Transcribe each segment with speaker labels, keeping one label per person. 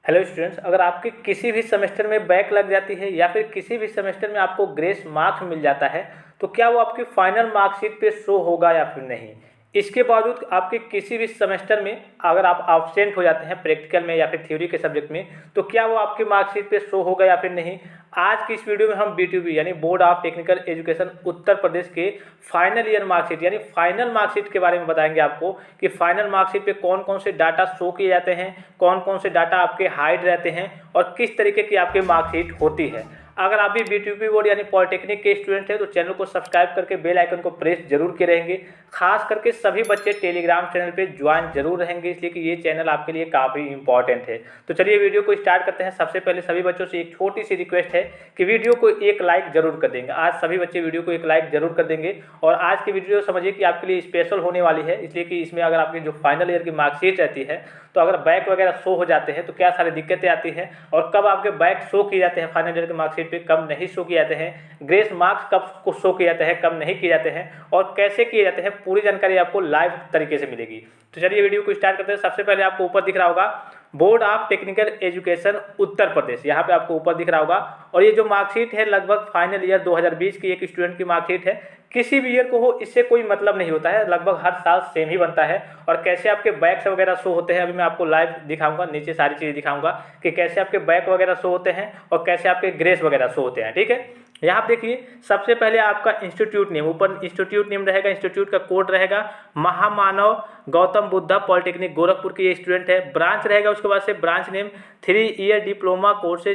Speaker 1: Hello students, अगर आपके किसी भी सेमेस्टर में बैक लग जाती है या फिर किसी भी सेमेस्टर में आपको ग्रेस मार्क्स मिल जाता है तो क्या वो आपकी फाइनल मार्कशीट पे शो होगा या फिर नहीं। इसके बावजूद आपके किसी भी सेमेस्टर में अगर आप एब्सेंट हो जाते हैं प्रैक्टिकल में या फिर थ्योरी के सब्जेक्ट में तो क्या वो आपकी मार्कशीट पे शो होगा या फिर नहीं। आज की इस वीडियो में हम BTB यानी board of technical education Uttar Pradesh के फाइनल ईयर मार्कशीट यानी फाइनल मार्कशीट के बारे में बताएंगे आपको कि फाइनल मार्कशीट पे कौन कौन से डाटा शो किए जाते हैं, कौन कौन से डाटा आपके हाइड रहते हैं और किस तरीके की आपकी मार्कशीट होती है। अगर आप भी BTB बोर्ड यानी पॉलिटेक्निक के स्टूडेंट हैं तो चैनल को सब्सक्राइब करके बेल आइकन को प्रेस जरूर किए रहेंगे। खास करके सभी बच्चे टेलीग्राम चैनल पे ज्वाइन जरूर रहेंगे, इसलिए कि ये चैनल आपके लिए काफ़ी इंपॉर्टेंट है। तो चलिए वीडियो को स्टार्ट करते हैं। सबसे पहले सभी बच्चों से एक छोटी सी रिक्वेस्ट है कि वीडियो को एक लाइक जरूर कर देंगे। आज सभी बच्चे वीडियो को एक लाइक जरूर कर देंगे और आज की वीडियो समझिए कि आपके लिए स्पेशल होने वाली है, इसलिए कि इसमें अगर आपकी जो फाइनल ईयर की मार्कशीट रहती है तो अगर बैक वगैरह शो हो जाते हैं तो क्या सारी दिक्कतें आती हैं और कब आपके बैक शो किए जाते हैं फाइनल ईयर की मार्कशीट पे, कब नहीं शो किए जाते हैं, ग्रेस मार्क्स कब शो किए जाते हैं, कब नहीं किए जाते हैं और कैसे किए जाते हैं, पूरी जानकारी आपको लाइव तरीके से मिलेगी। तो चलिए वीडियो को स्टार्ट करते हैं। सबसे पहले आपको ऊपर दिख रहा होगा board of technical education Uttar Pradesh, यहाँ पे आपको ऊपर दिख रहा होगा। और ये जो मार्कशीट है लगभग फाइनल ईयर 2020 की एक स्टूडेंट की मार्कशीट है। किसी भी ईयर को हो इससे कोई मतलब नहीं होता है, लगभग हर साल सेम ही बनता है। और कैसे आपके बैक्स वगैरह शो होते हैं अभी मैं आपको लाइव दिखाऊंगा, नीचे सारी चीज़ें दिखाऊंगा कि कैसे आपके बैक वगैरह शो होते हैं और कैसे आपके ग्रेस वगैरह शो होते हैं। ठीक है, यहाँ आप देखिए सबसे पहले आपका इंस्टीट्यूट नेम, ऊपर इंस्टीट्यूट नेम रहेगा, इंस्टीट्यूट का कोड रहेगा महामानव गौतम बुद्धा पॉलिटेक्निक गोरखपुर की ये स्टूडेंट है। ब्रांच रहेगा, उसके बाद से branch name 3 year diploma course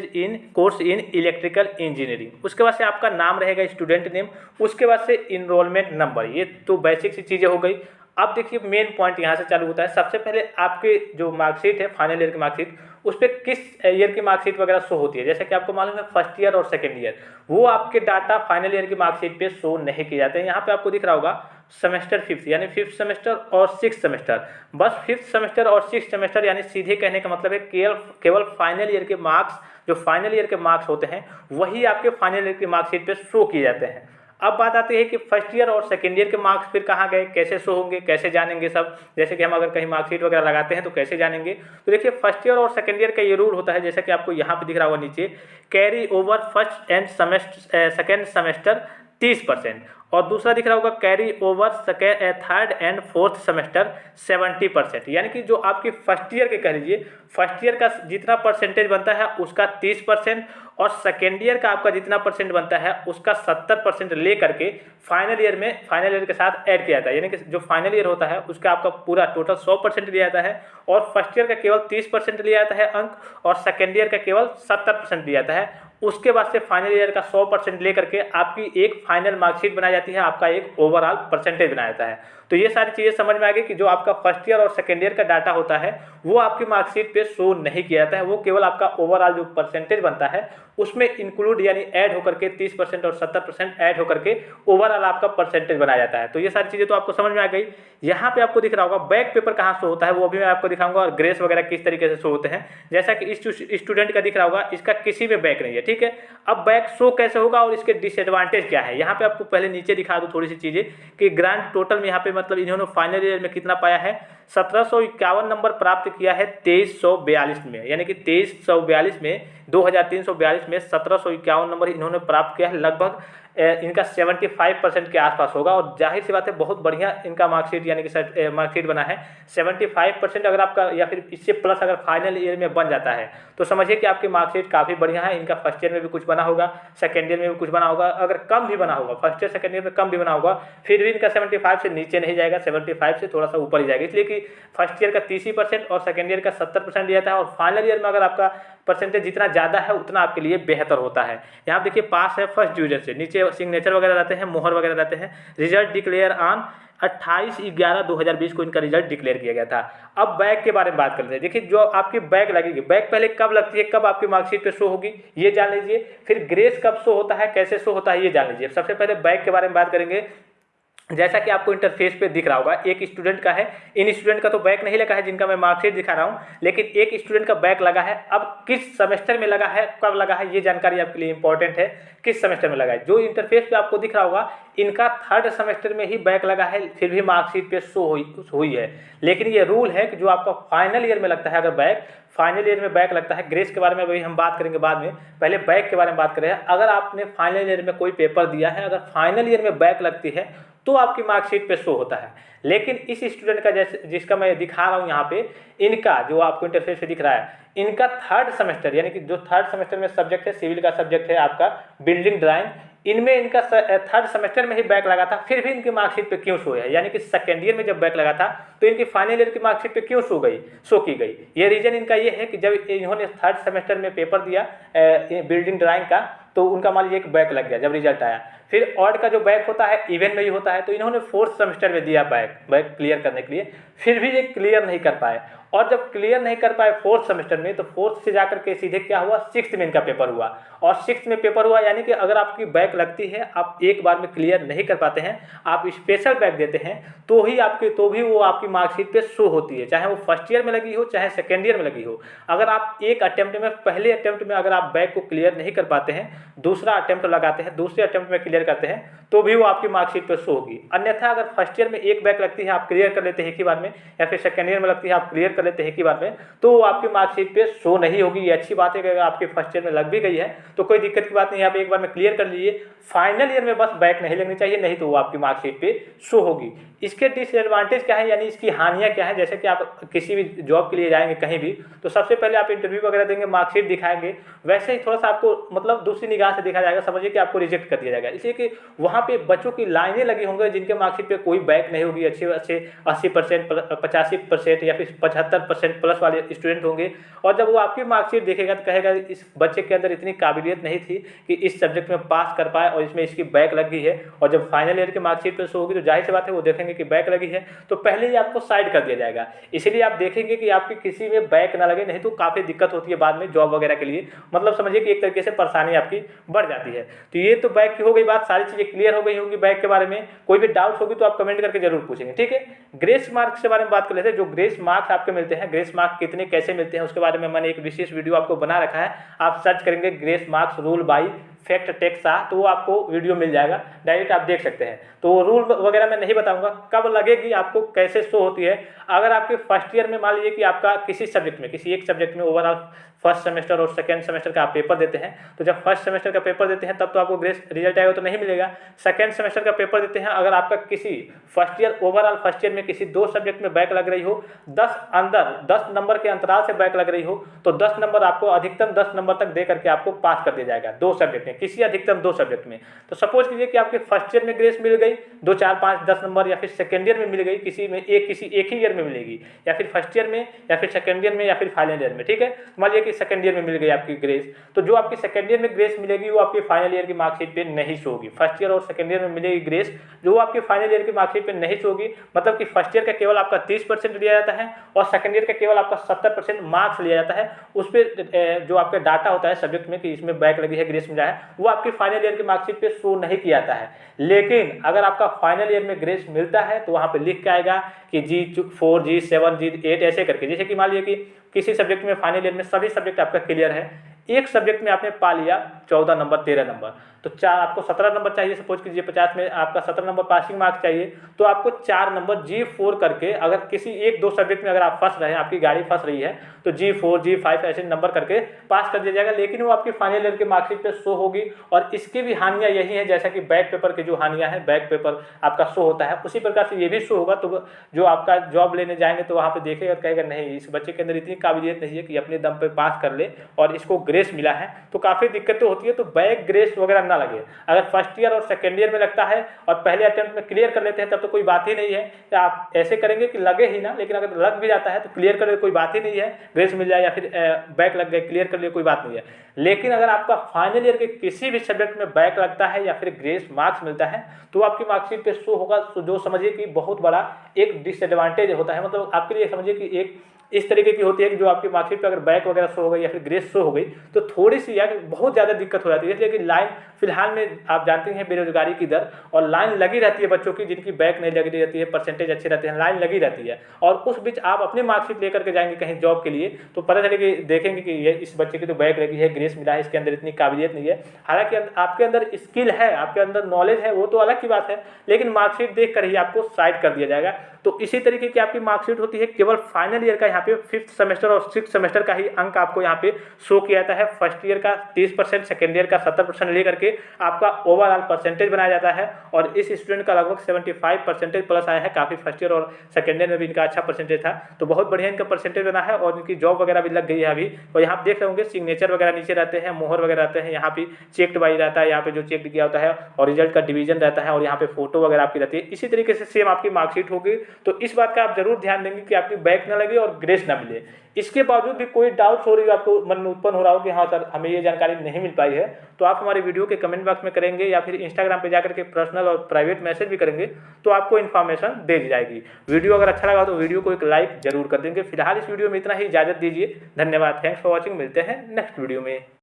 Speaker 1: in electrical engineering. उसके बाद से आपका नाम रहेगा स्टूडेंट नेम, उसके बाद से इनरोलमेंट नंबर। ये तो बेसिक सी चीज़ें हो गई। अब देखिए मेन पॉइंट यहाँ से चालू होता है। सबसे पहले आपके जो मार्कशीट है फाइनल ईयर की मार्कशीट, उस पर किस ईयर की मार्कशीट वगैरह शो होती है। जैसे कि आपको मालूम है फर्स्ट ईयर और सेकेंड ईयर, वो आपके डाटा फाइनल ईयर की मार्कशीट पे शो नहीं किए जाते हैं। यहाँ पे आपको दिख रहा होगा सेमेस्टर फिफ्थ यानी फिफ्थ सेमेस्टर और सिक्स सेमेस्टर। बस फिफ्थ सेमेस्टर और सिक्स सेमेस्टर यानी सीधे कहने का मतलब है केवल फाइनल ईयर के मार्क्स, जो फाइनल ईयर के मार्क्स होते हैं वही आपके फाइनल ईयर की मार्कशीट पे शो किए जाते हैं। अब बात आती है कि फर्स्ट ईयर और सेकेंड ईयर के मार्क्स फिर कहाँ गए, कैसे शो होंगे, कैसे जानेंगे सब। जैसे कि हम अगर कहीं मार्कशीट वगैरह लगाते हैं तो कैसे जानेंगे। तो देखिए फर्स्ट ईयर और सेकेंड ईयर का ये रूल होता है, जैसा कि आपको यहाँ पे दिख रहा होगा नीचे, carry over first and second semester 30% और दूसरा दिख रहा होगा carry over third and fourth semester 70%। यानी कि जो आपकी फर्स्ट ईयर के कह लीजिए, फर्स्ट ईयर का जितना परसेंटेज बनता है उसका 30% और सेकेंड ईयर का आपका जितना परसेंट बनता है उसका 70% ले करके फाइनल ईयर के साथ ऐड किया जाता है। यानी कि जो फाइनल ईयर होता है उसका आपका पूरा टोटल 100% लिया जाता है और फर्स्ट ईयर का केवल 30% लिया जाता है अंक और सेकेंड ईयर का केवल 70% लिया जाता है। उसके बाद से फाइनल ईयर का 100% लेकर के आपकी एक फाइनल मार्कशीट बनाई जाती है, आपका एक ओवरऑल परसेंटेज बनाया जाता है। तो ये सारी चीज़ें समझ में आ गई कि जो आपका फर्स्ट ईयर और सेकेंड ईयर का डाटा होता है वो आपकी मार्कशीट पे शो नहीं किया जाता है, वो केवल आपका ओवरऑल जो परसेंटेज बनता है उसमें इंक्लूड यानी ऐड होकर के 30% और 70% ऐड होकर के ओवरऑल आपका परसेंटेज बनाया जाता है। तो ये सारी चीज़ें तो आपको समझ में आ गई। यहाँ पे आपको दिख रहा होगा बैक पेपर कहाँ शो होता है वो भी मैं आपको दिखाऊंगा और ग्रेस वगैरह किस तरीके से शो होते हैं। जैसा कि इस स्टूडेंट का दिख रहा होगा इसका किसी में बैक नहीं है। ठीक है, अब बैक शो कैसे होगा और इसके डिसएडवांटेज क्या है, यहाँ पे आपको पहले नीचे दिखा दूँ थोड़ी सी चीज़ें कि ग्रांड टोटल में यहाँ पे मतलब इन्होंने फाइनल ईयर में कितना पाया है, 1751 नंबर प्राप्त किया है 2342 में। यानी कि 2342 में 2342 में 1751 नंबर इन्होंने प्राप्त किया है। लगभग इनका 75% के आसपास होगा और जाहिर सी बात है बहुत बढ़िया इनका मार्कशीट यानी कि मार्कशीट बना है। 75% अगर आपका या फिर इससे प्लस अगर फाइनल ईयर में बन जाता है तो समझिए कि आपकी मार्कशीट काफ़ी बढ़िया है। इनका फर्स्ट ईयर में भी कुछ बना होगा, सेकेंड ईयर में भी कुछ बना होगा, अगर कम भी बना होगा फर्स्ट ईयर सेकेंड ईयर में कम भी बना होगा फिर भी इनका 75 से नीचे नहीं जाएगा, 75 से थोड़ा सा ऊपर ही जाएगा। इसलिए कि फर्स्ट ईयर का 30% और सेकेंड ईयर का 70% दिया था और फाइनल ईयर में अगर आपका परसेंटेज जितना ज़्यादा है उतना आपके लिए बेहतर होता है। यहाँ आप देखिए पास है फर्स्ट डिवीजन से, नीचे सिग्नेचर वगैरह रहते हैं, मोहर वगैरह रहते हैं। रिजल्ट डिक्लेयर ऑन 28/11/2020 को इनका रिजल्ट डिक्लेयर किया गया था। अब बैक के बारे में बात करते हैं। देखिए जो आपकी बैक लगेगी, बैक पहले कब लगती है, कब आपकी मार्कशीट पे शो होगी ये जान लीजिए। फिर ग्रेस कब शो होता है, कैसे शो होता है ये जान लीजिए। सबसे पहले बैक के बारे में बात करेंगे। जैसा कि आपको इंटरफेस पे दिख रहा होगा, एक स्टूडेंट का है, इन स्टूडेंट का तो बैक नहीं लगा है जिनका मैं मार्कशीट दिखा रहा हूँ, लेकिन एक स्टूडेंट का बैक लगा है। अब किस सेमेस्टर में लगा है, कब लगा है, ये जानकारी आपके लिए इंपॉर्टेंट है। किस सेमेस्टर में लगा है, जो इंटरफेस पे आपको दिख रहा होगा इनका 3rd सेमेस्टर में ही बैक लगा है, फिर भी मार्कशीट पे शो हुई है। लेकिन ये रूल है कि जो आपका फाइनल ईयर में लगता है, अगर बैक फाइनल ईयर में बैक लगता है, ग्रेस के बारे में अभी हम बात करेंगे बाद में, पहले बैक के बारे में बात करें। अगर आपने फाइनल ईयर में कोई पेपर दिया है, अगर फाइनल ईयर में बैक लगती है तो आपकी मार्कशीट पे शो होता है। लेकिन इस स्टूडेंट का जैसे जिसका मैं दिखा रहा हूँ यहाँ पे, इनका जो आपको इंटरफेस पे दिख रहा है, इनका 3rd सेमेस्टर, यानी कि जो 3rd सेमेस्टर में सब्जेक्ट है, सिविल का सब्जेक्ट है आपका बिल्डिंग ड्राइंग, इनमें इनका 3rd सेमेस्टर में ही बैक लगा था, फिर भी इनकी मार्कशीट पे क्यों शो है, यानी कि सेकेंड ईयर में जब बैक लगा था तो इनकी फाइनल ईयर की मार्कशीट पे क्यों शो की गई। ये रीजन इनका ये है कि जब इन्होंने 3rd सेमेस्टर में पेपर दिया बिल्डिंग ड्राइंग का, तो उनका मान लीजिए एक बैक लग गया जब रिजल्ट आया। फिर ऑड का जो बैक होता है इवन में ही होता है, तो इन्होंने 4th सेमेस्टर में दिया बैक क्लियर करने के लिए, फिर भी ये क्लियर नहीं कर पाए। और जब क्लियर नहीं कर पाए 4th सेमेस्टर में, तो 4th से जाकर के सीधे क्या हुआ, 6th में इनका पेपर हुआ। और 6th में पेपर हुआ, यानी कि अगर आपकी बैक लगती है, आप एक बार में क्लियर नहीं कर पाते हैं, आप स्पेशल बैक देते हैं, तो भी वो आपकी मार्कशीट पे शो होती है, चाहे वो फर्स्ट ईयर में लगी हो चाहे सेकेंड ईयर में लगी हो। अगर आप एक अटेम्प्ट में, पहले अटेम्प्ट में अगर आप बैक को क्लियर नहीं कर पाते हैं, दूसरा अटेम्प्ट लगाते हैं, दूसरे अटेम्प्ट में क्लियर करते हैं, तो भी वो आपकी मार्कशीट पे शो होगी। अन्यथा अगर फर्स्ट ईयर में एक बैक लगती है, आप क्लियर कर लेते हैं एक ही बार में, या फिर सेकेंड ईयर में लगती है, आप क्लियर कर लेते हैं एक ही बार में, तो वो आपकी मार्कशीट पे शो नहीं होगी। ये अच्छी बात है कि अगर आपके फर्स्ट ईयर में लग भी गई है तो कोई दिक्कत की बात नहीं है, आप एक बार में क्लियर कर लीजिए। फाइनल ईयर में बस बैक नहीं लगनी चाहिए, नहीं तो वो आपकी मार्कशीट पे शो होगी। इसके डिसएडवांटेज क्या है, यानी इसकी हानियां क्या है। जैसे कि आप किसी भी जॉब के लिए जाएंगे कहीं भी, तो सबसे पहले आप इंटरव्यू वगैरह देंगे, मार्कशीट दिखाएंगे, वैसे ही थोड़ा सा आपको मतलब दूसरी निगाह से देखा जाएगा, समझिए कि आपको रिजेक्ट कर दिया जाएगा, इसलिए कि वहाँ पे बच्चों की लाइनें लगी होंगी जिनके मार्कशीट पे कोई बैक नहीं होगी, अच्छे 80%, 85% या फिर 75% प्लस वाले स्टूडेंट होंगे। और जब वो आपकी मार्कशीट देखेगा तो कहेगा इस बच्चे के अंदर इतनी काबिलियत नहीं थी कि इस सब्जेक्ट में पास कर पाए, और इसमें इसकी बैक लग गई है। और जब फाइनल ईयर की मार्कशीट पे शो होगी तो जाहिर सी बात है वो देखेंगे कि बैक लगी है, तो पहले ही आपको साइड कर दिया जाएगा। इसीलिए आप देखेंगे कि आपकी किसी में बैक ना लगे, नहीं तो काफ़ी दिक्कत होती है बाद में जॉब वगैरह के लिए, मतलब समझिए कि एक तरीके से परेशानी आपकी बढ़ जाती है। तो ये तो बैक की हो गई बात, सारी चीज़ें क्लियर हो गई होंगी बैक के बारे में। कोई भी डाउट्स होगी तो आप कमेंट करके जरूर पूछेंगे, ठीक है। ग्रेस मार्क्स के बारे में बात कर लेते हैं। जो ग्रेस मार्क्स आपके मिलते हैं, ग्रेस मार्क्स कितने कैसे मिलते हैं, उसके बारे में मैंने एक विशेष वीडियो आपको बना रखा है। आप सर्च करेंगे grace marks rule by fact tech शाह, तो वो आपको वीडियो मिल जाएगा, डायरेक्ट आप देख सकते हैं। तो रूल वगैरह मैं नहीं बताऊंगा, कब लगेगी, आपको कैसे शो होती है। अगर आपके फर्स्ट ईयर में मान लीजिए कि आपका किसी सब्जेक्ट में, किसी एक सब्जेक्ट में ओवरऑल फर्स्ट सेमेस्टर और सेकेंड सेमेस्टर का आप पेपर देते हैं, तो जब फर्स्ट सेमेस्टर का पेपर देते हैं तब तो आपको ग्रेस रिजल्ट आएगा तो नहीं मिलेगा। सेकेंड सेमेस्टर का पेपर देते हैं, अगर आपका किसी first year overall first year में किसी 2 सब्जेक्ट में बैक लग रही हो, 10 नंबर के अंतराल से बैक लग रही हो, तो 10 नंबर आपको, अधिकतम 10 नंबर तक दे करके आपको पास कर दिया जाएगा 2 सब्जेक्ट में, किसी अधिकतम 2 सब्जेक्ट में। तो सपोज कीजिए कि आपके फर्स्ट ईयर में ग्रेस मिल गई 2, 4, 5, 10 नंबर, या फिर सेकेंड ईयर में मिल गई किसी एक ही ईयर में मिलेगी, या फिर फर्स्ट ईयर में, या फिर सेकेंड ईयर में, या फिर फाइनल ईयर में, ठीक है। मान लीजिए कि सेकेंड ईयर में मिल गई आपकी ग्रेस, तो जो आपकी सेकेंड ईयर में ग्रेस मिलेगी वो आपकी फाइनल ईयर की मार्कशीट पे नहीं शो होगी। फर्स्ट ईयर और सेकेंड ईयर में मिलेगी ग्रेस, जो आपकी फाइनल ईयर की मार्कशीट पे नहीं शो होगी। मतलब कि फर्स्ट ईयर का केवल आपका 30% लिया जाता है, और सेकेंड ईयर का केवल आपका 70% मार्क्स लिया जाता है। उस पर जो आपका डाटा होता है सब्जेक्ट में कि इसमें बैक लगी है, ग्रेस मिला है, वो आपकी फाइनल ईयर की मार्कशीट पे शो नहीं किया जाता है। लेकिन अगर आपका फाइनल ईयर में ग्रेस मिलता है तो वहाँ पे लिख के आएगा कि G4, G7, G8 ऐसे करके। जैसे कि मान लीजिए कि किसी सब्जेक्ट में फाइनल ईयर में सभी सब्जेक्ट आपका क्लियर है, एक सब्जेक्ट में आपने पा लिया 14 नंबर, 13 नंबर, तो आपको 17 नंबर चाहिए। सपोज कीजिए 50 में आपका 17 नंबर पासिंग मार्क्स चाहिए, तो आपको 4 नंबर G4 करके, अगर किसी 1-2 सब्जेक्ट में अगर आप फंस रहे हैं, आपकी गाड़ी फंस रही है, तो G4, G5 ऐसे नंबर करके पास कर दिया जाएगा। लेकिन वो आपकी फाइनल ईयर की मार्कशीट पे शो होगी। और इसकी भी हानियाँ यही है, जैसा कि बैक पेपर की जो हानियाँ हैं, बैक पेपर आपका शो होता है, उसी प्रकार से ये भी शो होगा। तो जो आपका जॉब लेने जाएंगे तो वहाँ पर देखेगा, कहेगा नहीं, इस बच्चे के अंदर इतनी काबिलियत नहीं है कि अपने दम पर पास कर ले, और इसको ग्रेस मिला है। तो काफ़ी दिक्कतें होती है। तो बैक ग्रेस वगैरह ना लगे। अगर फर्स्ट ईयर और सेकेंड ईयर में लगता है और पहले अटेम्प्ट में क्लियर कर लेते हैं, तब तो कोई बात ही नहीं है कि आप ऐसे करेंगे कि लगे ही ना। लेकिन अगर लग भी जाता है तो क्लियर कर ले, कोई बात ही नहीं है, ग्रेस मिल जाए, या फिर बैक लग गए, क्लियर कर लिए, कोई बात नहीं है। लेकिन अगर आपका फाइनल ईयर के किसी भी सब्जेक्ट में बैक लगता है या फिर ग्रेस मार्क्स मिलता है, तो आपकी मार्कशीट पे शो होगा, जो समझिए कि बहुत बड़ा एक डिसएडवांटेज होता है। मतलब आपके लिए समझिए कि इस तरीके की होती है कि जो आपकी मार्कशीट पर अगर बैक वगैरह शो हो गई या फिर ग्रेस शो हो गई तो थोड़ी सी या बहुत ज़्यादा दिक्कत हो जाती है। इसलिए कि लाइन फिलहाल में आप जानते हैं बेरोजगारी की दर, और लाइन लगी रहती है बच्चों की जिनकी बैक नहीं लगी रहती है, परसेंटेज अच्छे रहते हैं, लाइन लगी रहती है। और उस बीच आप अपनी मार्कशीट लेकर के जाएंगे कहीं जॉब के लिए तो पता चले कि देखेंगे कि ये इस बच्चे की तो बैक लगी है, ग्रेस मिला है, इसके अंदर इतनी काबिलियत नहीं है। हालांकि आपके अंदर स्किल है, आपके अंदर नॉलेज है, वो तो अलग की बात है, लेकिन मार्कशीट देख कर ही आपको साइड कर दिया जाएगा। तो इसी तरीके की आपकी मार्कशीट होती है। केवल फाइनल ईयर का यहाँ पे 5th सेमेस्टर और 6th सेमेस्टर का ही अंक आपको यहाँ पे शो किया जाता है। फर्स्ट ईयर का 30%, सेकेंड ईयर का 70% लेकर के आपका ओवरऑल परसेंटेज बनाया जाता है। और इस स्टूडेंट का लगभग 75% प्लस आया है, काफ़ी फर्स्ट ईयर और सेकेंड ईयर में भी इनका अच्छा परसेंटेज था, तो बहुत बढ़िया इनका परसेंटेज बना है और इनकी जॉब वगैरह भी लग गई है अभी। और यहाँ आप देख रहे होंगे सिग्नेचर वगैरह नीचे रहते हैं, मोहर वगैरह रहते हैं, यहाँ पे चेक्ड बाई रहता है, यहाँ पे जो चेक किया होता है, और रिजल्ट का डिवीजन रहता है, और यहाँ पे फोटो वगैरह आपकी रहती है। इसी तरीके से सेम आपकी मार्कशीट होगी। तो इस बात का आप जरूर ध्यान देंगे कि आपकी बैक ना लगे और ग्रेस ना मिले। इसके बावजूद भी कोई डाउट हो रही है, आपको मन में उत्पन्न हो रहा हो कि हाँ सर हमें ये जानकारी नहीं मिल पाई है, तो आप हमारे वीडियो के कमेंट बॉक्स में करेंगे या फिर इंस्टाग्राम पे जाकर के पर्सनल और प्राइवेट मैसेज भी करेंगे तो आपको इन्फॉर्मेशन दे दी जाएगी। वीडियो अगर अच्छा लगा तो वीडियो को एक लाइक जरूर कर देंगे। फिलहाल इस वीडियो में इतना ही, इजाजत दीजिए, धन्यवाद, थैंक्स फॉर वॉचिंग, मिलते हैं नेक्स्ट वीडियो में।